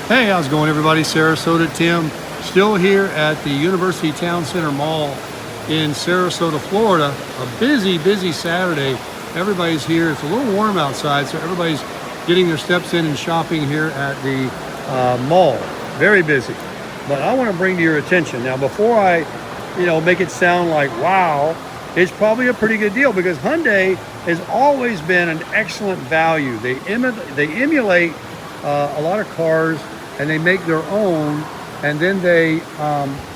Hey, how's it going, everybody? Sarasota Tim, still here at the University Town Center Mall in Sarasota, Florida. A busy Saturday. Everybody's here. It's a little warm outside, so everybody's getting their steps in and shopping here at the mall. Very busy. But I want to bring to your attention now, before I, make it sound like wow, it's probably a pretty good deal, because Hyundai has always been an excellent value. They emulate a lot of cars, and they make their own, and then they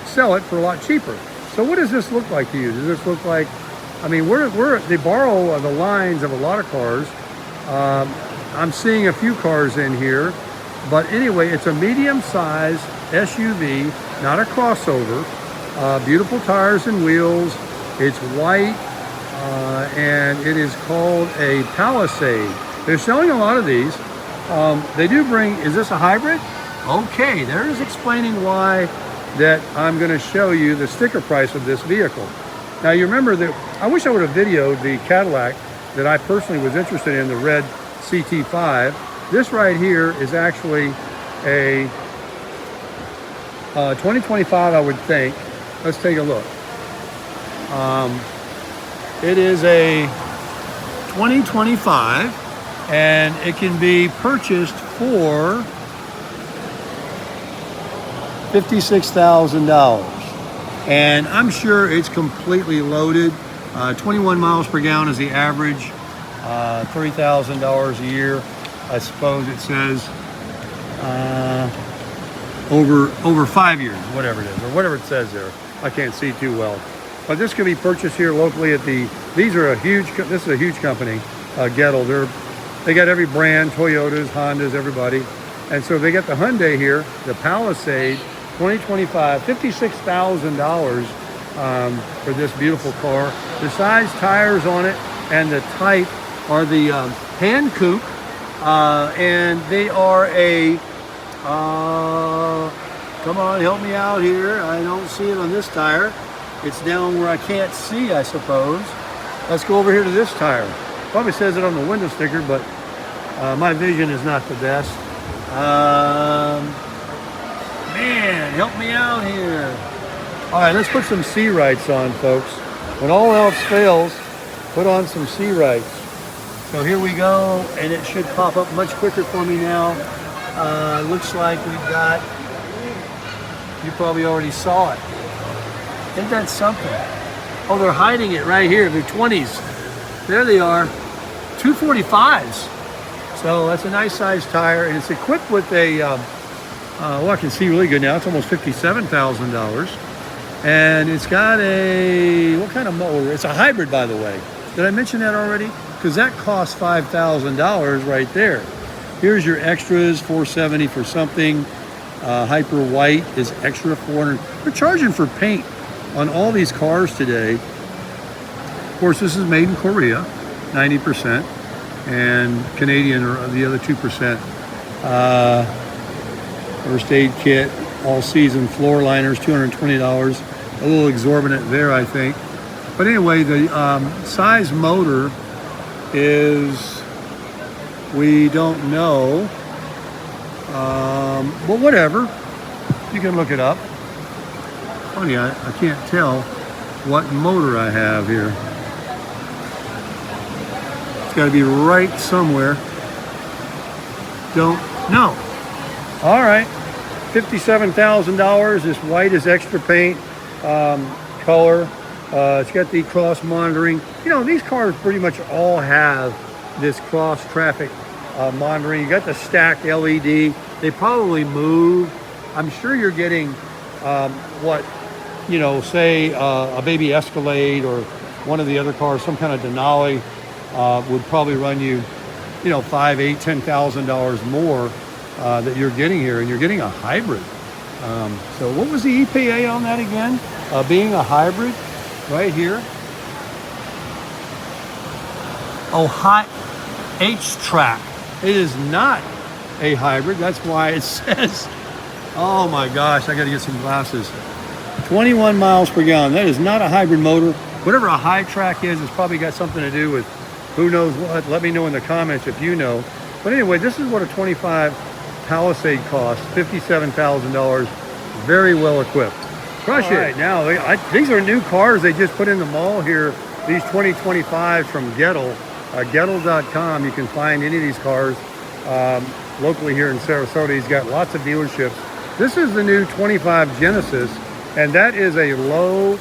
sell it for a lot cheaper. So what does this look like to you? Does this look like, they borrow the lines of a lot of cars. I'm seeing a few cars in here, but anyway, it's a medium-sized SUV, not a crossover. Beautiful tires and wheels. It's white, and it is called a Palisade. They're selling a lot of these. They do bring, is this a hybrid? Okay, there's explaining why that I'm going to show you the sticker price of this vehicle. Now you remember that, I wish I would have videoed the Cadillac that I personally was interested in, the red CT5. This right here is actually a 2025, I would think. Let's take a look. It is a 2025, and it can be purchased for $56,000, and I'm sure it's completely loaded. 21 miles per gallon is the average. $30,000 a year, I suppose it says. Over 5 years, whatever it is, or whatever it says there. I can't see too well, but this can be purchased here locally at the. This is a huge company, Gettle. They got every brand, Toyotas, Hondas, everybody. And so they got the Hyundai here, the Palisade 2025, $56,000 for this beautiful car. The size tires on it and the type are the hand coupe, and they are a, come on, help me out here. I don't see it on this tire. It's down where I can't see, I suppose. Let's go over here to this tire. Probably says it on the window sticker, but my vision is not the best. Man, help me out here. All right, let's put some C-Rights on, folks. When all else fails, put on some C-Rights. So here we go, and it should pop up much quicker for me now. Looks like we've got, you probably already saw it. Isn't that something? Oh, they're hiding it right here. They're 20s. There they are, 245s. So that's a nice sized tire, and it's equipped with a, well, I can see really good now. It's almost $57,000. And it's got a, what kind of motor? It's a hybrid, by the way. Did I mention that already? Because that costs $5,000 right there. Here's your extras, $470 for something. Hyper White is extra $400. They're charging for paint on all these cars today. Of course, this is made in Korea, 90%. And Canadian or the other 2%. First aid kit, all season floor liners, $220. A little exorbitant there, I think. But anyway, the size motor is, we don't know. But whatever, you can look it up. Funny, I can't tell what motor I have here. Got to be right somewhere. Don't know. All right, $57,000. This white is extra paint color. It's got the cross monitoring. These cars pretty much all have this cross traffic monitoring. You got the stacked LED. They probably move. I'm sure you're getting say a baby Escalade or one of the other cars, some kind of Denali. Would probably run you, $5,000, $8,000, $10,000 more that you're getting here, and you're getting a hybrid. So what was the EPA on that again? Being a hybrid, right here. Oh, high H-Track. It is not a hybrid. That's why it says, oh my gosh, I got to get some glasses. 21 miles per gallon. That is not a hybrid motor. Whatever a high track is, it's probably got something to do with who knows what. Let me know in the comments if you know. But anyway, this is what a 25 Palisade costs, $57,000. Very well equipped. Crush it. Right, now, these are new cars they just put in the mall here. These 2025s from Gettle. Gettle.com. You can find any of these cars locally here in Sarasota. He's got lots of dealerships. This is the new 25 Genesis, and that is a low,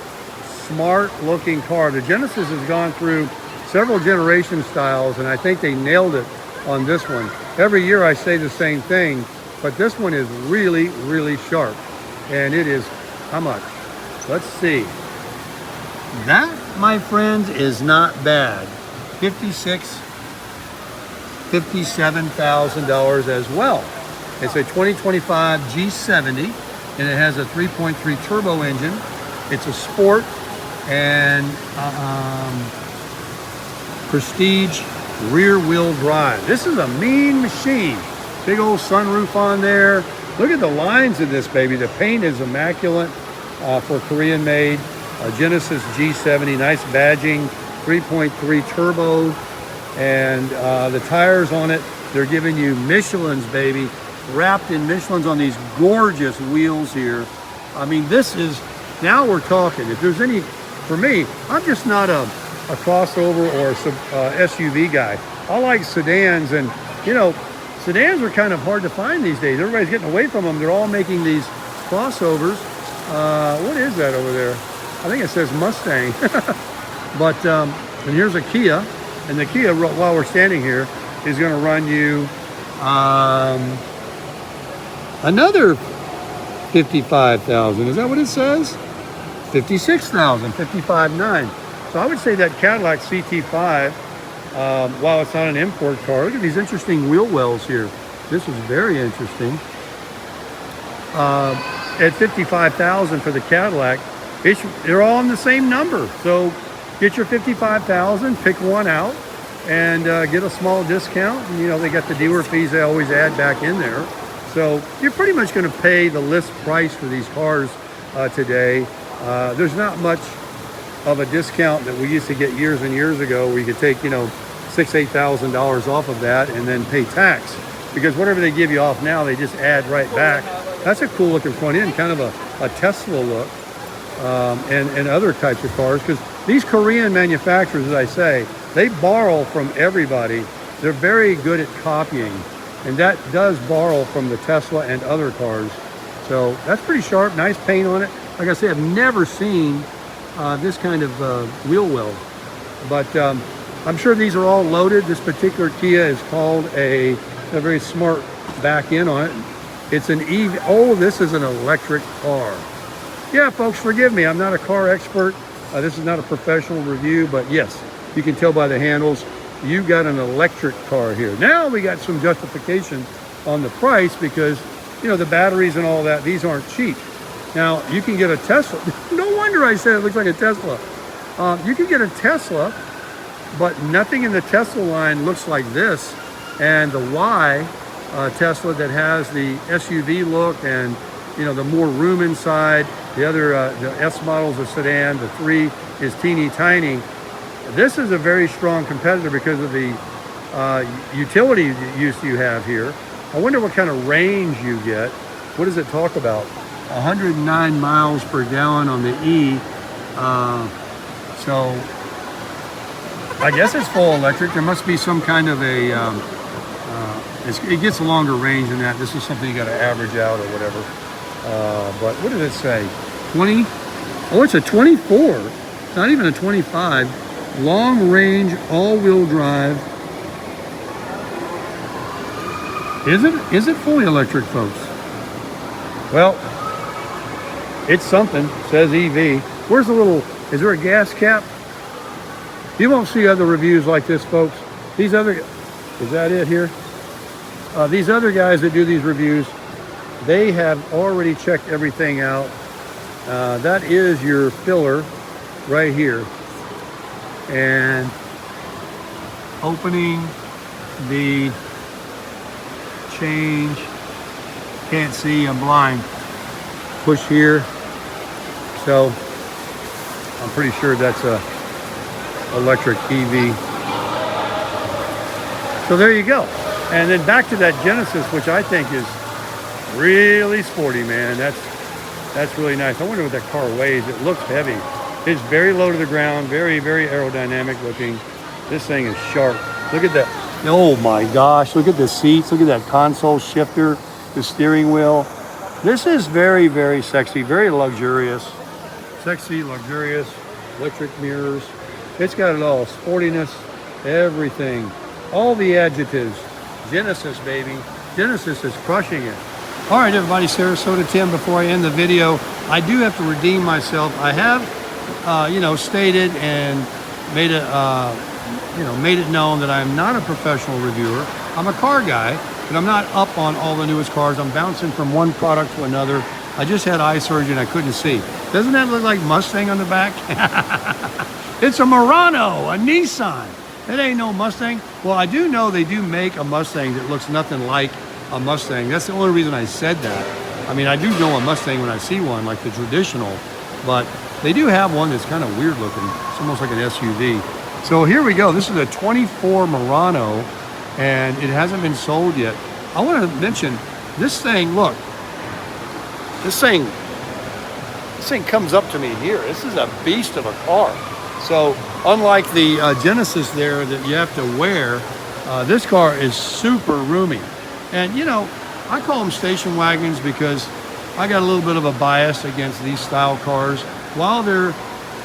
smart looking car. The Genesis has gone through several generation styles, and I think they nailed it on this one. Every year I say the same thing, but this one is really, really sharp. And it is, how much? Let's see. That, my friends, is not bad. $57,000 as well. It's a 2025 G70, and it has a 3.3 turbo engine. It's a sport and prestige rear wheel drive. This is a mean machine. Big old sunroof on there. Look at the lines in this baby. The paint is immaculate for Korean made. Genesis G70, nice badging, 3.3 turbo. And the tires on it, they're giving you Michelin's, baby, wrapped in Michelin's on these gorgeous wheels here. I mean, this is, now we're talking. If there's any, for me, I'm just not a crossover or SUV guy. I like sedans, and you know, sedans are kind of hard to find these days. Everybody's getting away from them. They're all making these crossovers. What is that over there? I think it says Mustang. But, and here's a Kia. And the Kia, while we're standing here, is going to run you another $55,000. Is that what it says? $56,000, $55,900. So I would say that Cadillac CT5, while it's not an import car, look at these interesting wheel wells here. This is very interesting. At $55,000 for the Cadillac, they're all in the same number. So get your $55,000, pick one out, and get a small discount. And, you know, they got the dealer fees they always add back in there. So you're pretty much going to pay the list price for these cars today. There's not much of a discount that we used to get years and years ago, where you could take, you know, $6,000, $8,000 off of that and then pay tax. Because whatever they give you off now, they just add right back. That's a cool looking front end, kind of a Tesla look, and other types of cars. Because these Korean manufacturers, as I say, they borrow from everybody. They're very good at copying. And that does borrow from the Tesla and other cars. So that's pretty sharp, nice paint on it. Like I say, I've never seen this kind of wheel well. But I'm sure these are all loaded. This particular Kia is called a very smart back end on it. It's an EV. Oh, this is an electric car. Yeah, folks, forgive me. I'm not a car expert. This is not a professional review, but yes, you can tell by the handles, you've got an electric car here. Now we got some justification on the price because, you know, the batteries and all that, these aren't cheap. Now, you can get a Tesla. No wonder I said it looks like a Tesla. You can get a Tesla, but nothing in the Tesla line looks like this. And the Y Tesla that has the SUV look and, you know, the more room inside. The other, the S model is a sedan. The 3 is teeny tiny. This is a very strong competitor because of the utility use you have here. I wonder what kind of range you get. What does it talk about? 109 miles per gallon on the E. So I guess it's full electric. There must be some kind of a, it gets a longer range than that. This is something you got to average out or whatever. But what did it say? 20? Oh, it's a 24. Not even a 25. Long range, all-wheel drive. Is it fully electric, folks? Well, it's something. It says EV. Where's the little, is there a gas cap? You won't see other reviews like this, folks. These other, is that it here? These other guys that do these reviews, they have already checked everything out. That is your filler right here. And opening the change, can't see, I'm blind. Push here. So I'm pretty sure that's a electric EV. So there you go. And then back to that Genesis, which I think is Really sporty, man. That's really nice. I wonder what that car weighs. It looks heavy. It's very low to the ground, very, very aerodynamic looking. This thing is sharp. Look at that. Oh my gosh, look at the seats. Look at that console shifter, the steering wheel. This is very, very sexy, very luxurious. Sexy, luxurious, electric mirrors. It's got it all. Sportiness, everything. All the adjectives. Genesis, baby. Genesis is crushing it. All right, everybody, Sarasota Tim, before I end the video, I do have to redeem myself. I have, stated and made it known that I'm not a professional reviewer. I'm a car guy, but I'm not up on all the newest cars. I'm bouncing from one product to another. I just had eye surgery and I couldn't see. Doesn't that look like Mustang on the back? It's a Murano, a Nissan. It ain't no Mustang. Well, I do know they do make a Mustang that looks nothing like a Mustang. That's the only reason I said that. I mean, I do know a Mustang when I see one, like the traditional, but they do have one that's kind of weird looking. It's almost like an SUV. So here we go. This is a 24 Murano, and it hasn't been sold yet. I want to mention this thing. Look, this thing comes up to me here. This is a beast of a car. So unlike the Genesis there that you have to wear, this car is super roomy. And I call them station wagons because I got a little bit of a bias against these style cars. While they're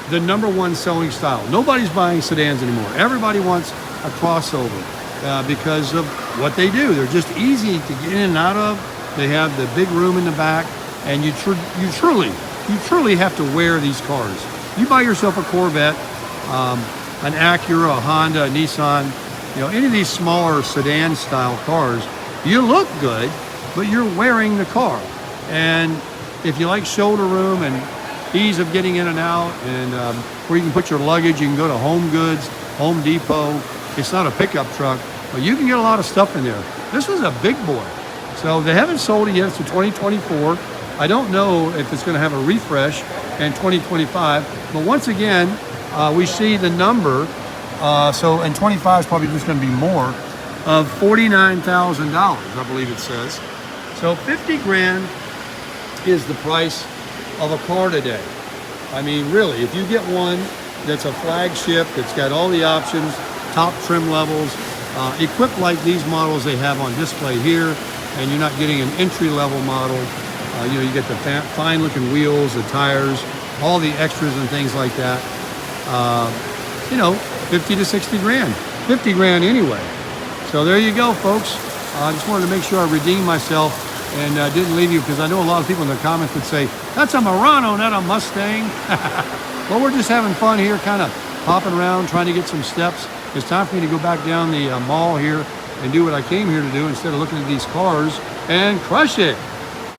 the #1 selling style, nobody's buying sedans anymore. Everybody wants a crossover because of what they do. They're just easy to get in and out of. They have the big room in the back, and you truly have to wear these cars. You buy yourself a Corvette, an Acura, a Honda, a Nissan, any of these smaller sedan style cars, you look good, but you're wearing the car. And if you like shoulder room and ease of getting in and out, and where you can put your luggage, you can go to Home Goods, Home Depot. It's not a pickup truck, but you can get a lot of stuff in there. This was a big boy. So they haven't sold it yet. It's a 2024. I don't know if it's going to have a refresh in 2025, but once again, we see the number. So in 25 is probably just going to be more, of $49,000, I believe it says. So 50 grand is the price of a car today. I mean, really, if you get one that's a flagship, that's got all the options, top trim levels, equipped like these models they have on display here, and you're not getting an entry-level model. You get the fine-looking wheels, the tires, all the extras and things like that. 50 to 60 grand. 50 grand anyway. So there you go, folks. I just wanted to make sure I redeemed myself and didn't leave you, because I know a lot of people in the comments would say, that's a Murano, not a Mustang. Well, we're just having fun here, kind of hopping around, trying to get some steps. It's time for me to go back down the mall here and do what I came here to do instead of looking at these cars and crush it.